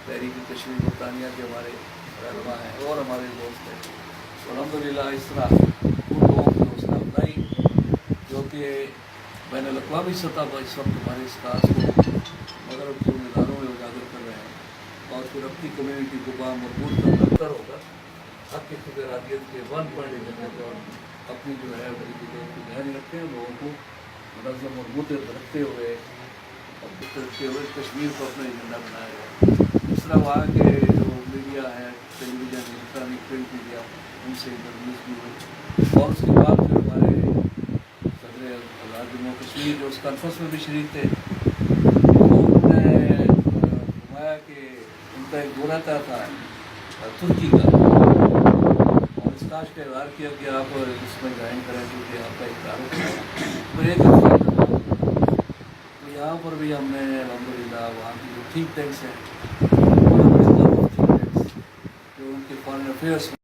تحریک کشمیر برطانیہ کے ہمارے رہنما ہیں اور ہمارے دوست ہیں. الحمدللہ اس طرح ان لوگوں کی حوصلہ افزائی جو کہ بین الاقوامی سطح پر اس وقت ہمارے اس کاج کو مغرب کے میدانوں میں اجاگر کر رہے ہیں اور پھر اپنی کمیونٹی کو بامربوط کا بہتر ہوگا حق کی خبراتیت کے 1.11 اور اپنی جو ہے بڑی کی دھیان رکھتے ہیں لوگوں کو منظم اور متحد رکھتے ہوئے کشمیر کو اپنا ایجنڈا بنایا جائے. اس طرح وہاں کے جو میڈیا ہے ٹیلی ویژن الیکٹرانک پرنٹ میڈیا ان سے انٹرویوز بھی ہوئی اور اس کے بعد پھر ہمارے صدر آزاد جموں کشمیر جو اس کانفرنس میں بھی شریک تھے انہوں نے فرمایا کہ ان کا ایک دورہ طے تھا ترکی کا اور اس کاش کا اظہار کیا کہ آپ اس میں جوائن کریں کیونکہ آپ کا ایک تعارف ہے. پھر ایک تو یہاں پر بھی ہم نے الحمدللہ وہاں کی جو تھنک ٹینکس ہیں جو ان کے فارن افیئرس